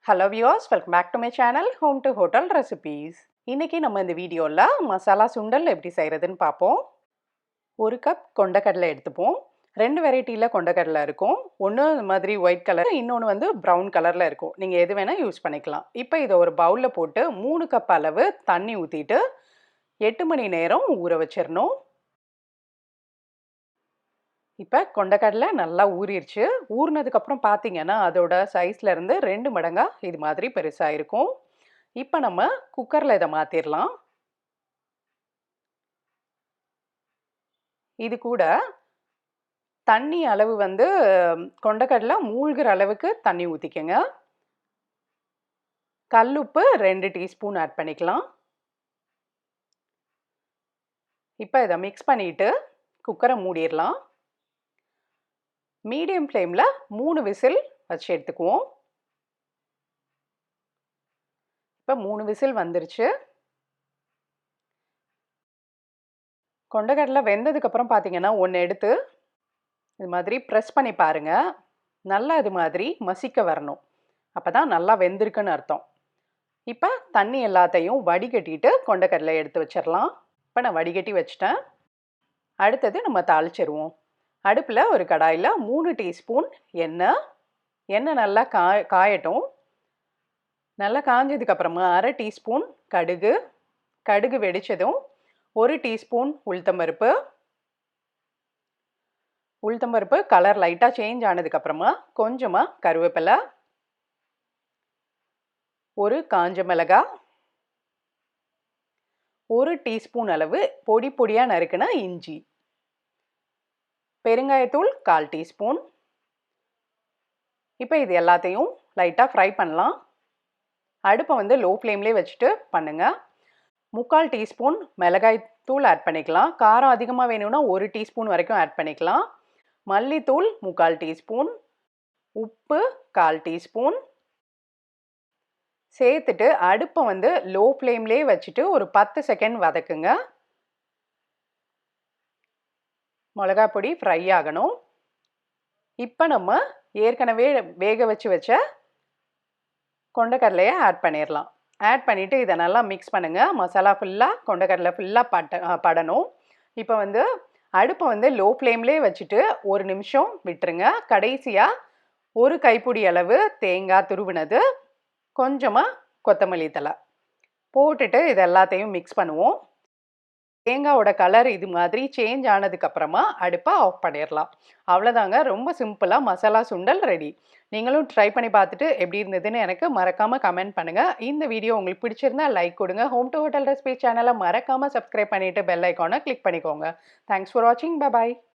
Hello viewers, welcome back to my channel Home2Hotel Recipes. இன்னைக்கு நம்ம இந்த வீடியோல மசாலா சுண்டல் எப்படி செய்யறதுன்னு பாப்போம். 1 கப் கொண்டக்கடலை எடுத்துப்போம். ரெண்டு வெரைட்டில கொண்டக்கடலை இருக்கும். ஒன்னு இந்த மாதிரி ஒயிட் கலர், இன்னொன்னு வந்து பிரவுன் கலர்ல இருக்கும். நீங்க எது வேணா யூஸ் பண்ணிக்கலாம். இப்போ இத ஒரு பவுல்ல போட்டு 3 கப் அளவு தண்ணி ஊத்திட்டு 8 மணி நேரம் ஊற வச்சிரணும். இப்போ கொண்டக்கடலை நல்லா ஊறிடுச்சு. ஊறினதுக்கு அப்புறம் பார்த்தீங்கன்னா அதோட சைஸ்ல இருந்து 2 மடங்கா இது மாதிரி பெருசா இருக்கும். இப்போ நம்ம குக்கர்ல இதை மாத்திரலாம். இது கூட தண்ணி அளவு வந்து கொண்டக்கடலை மூழ்கிற அளவுக்கு தண்ணி ஊத்திக்கங்க. கல்லுப்பு 2 டீஸ்பூன் ஆட் பண்ணிக்கலாம். இப்போ இதை மிக்ஸ் பண்ணிட்டு குக்கரை மூடிடலாம். மீடியம் ஃப்ளேம்ல 3 விசில் வச்சு எடுத்துக்குவோம். இப்போ 3 விசில் வந்துருச்சு. கொண்டக்கடலை வெந்ததுக்கு அப்புறம் பார்த்தீங்கன்னா ஒன்று எடுத்து இது மாதிரி ப்ரெஸ் பண்ணி பாருங்க. நல்லா இது மாதிரி மசிக்க வரணும். அப்பதான் நல்லா வெந்திருக்குன்னு அர்த்தம். இப்போ தண்ணி எல்லாத்தையும் வடிகட்டிட்டு கொண்டக்கடலை எடுத்து வச்சிடலாம். இப்போ நான் வடிகட்டி வச்சிட்டேன். அடுத்தது நம்ம தாளிச்சிருவோம். அடுப்பில் ஒரு கடாயில் 3 டீஸ்பூன் எண்ணெய். எண்ணெய் நல்லா காயட்டும். நல்லா காஞ்சதுக்கு அப்புறமா 1/2 டீஸ்பூன் கடுகு. கடுகு வெடிச்சதும் 1 டீஸ்பூன் உளுத்தம்பருப்பு. உளுத்தம்பருப்பு கலர் லைட்டாக சேஞ்ச் ஆனதுக்கு அப்புறமா கொஞ்சமாக கருவேப்பிலை, ஒரு காஞ்ச மிளகாய், 1 டீஸ்பூன் அளவு பொடி பொடியாக நறுக்கின இஞ்சி, பெருங்காயத்தூள் 1/4 டீஸ்பூன். இப்போ இது எல்லாத்தையும் லைட்டாக ஃப்ரை பண்ணலாம். அடுப்பை வந்து லோ ஃப்ளேம்லேயே வச்சுட்டு பண்ணுங்க. 3/4 டீஸ்பூன் மிளகாய் தூள் ஆட் பண்ணிக்கலாம். காரம் அதிகமாக வேணும்னா 1 டீஸ்பூன் வரைக்கும் ஆட் பண்ணிக்கலாம். மல்லித்தூள் 3/4 டீஸ்பூன், உப்பு 1/4 டீஸ்பூன் சேர்த்துட்டு அடுப்பை வந்து லோ ஃப்ளேம்லேயே வச்சுட்டு ஒரு 10 செகண்ட் வதக்குங்க. மிளகாய் பொடி ஃப்ரை ஆகணும். இப்போ நம்ம ஏற்கனவே வேக வச்சு வச்ச கொண்டக்கடலையை ஆட் பண்ணிடலாம். ஆட் பண்ணிவிட்டு இதை நல்லா மிக்ஸ் பண்ணுங்கள். மசாலா ஃபுல்லாக கொண்டக்கடலை ஃபுல்லாக படணும். இப்போ வந்து அடுப்பை வந்து லோ ஃப்ளேம்லேயே வச்சுட்டு 1 நிமிஷம் விட்டுருங்க. கடைசியாக 1 கைப்பிடி அளவு தேங்காய் துருவினது, கொஞ்சமாக கொத்தமல்லி தழை போட்டுட்டு இது எல்லாத்தையும் மிக்ஸ் பண்ணுவோம். தேங்காயோட கலர் இது மாதிரி சேஞ்ச் ஆனதுக்கப்புறமா அடுப்பை ஆஃப் பண்ணிடலாம். அவ்வளோதாங்க, ரொம்ப சிம்பிளாக மசாலா சுண்டல் ரெடி. நீங்களும் ட்ரை பண்ணி பார்த்துட்டு எப்படி இருந்ததுன்னு எனக்கு மறக்காமல் கமெண்ட் பண்ணுங்கள். இந்த வீடியோ உங்களுக்கு பிடிச்சிருந்தா லைக் கொடுங்க. Home2Hotel Recipes சேனலை மறக்காமல் சப்ஸ்கிரைப் பண்ணிவிட்டு பெல் ஐக்கானை கிளிக் பண்ணிக்கோங்க. தேங்க்ஸ் ஃபார் வாட்சிங். Bye bye.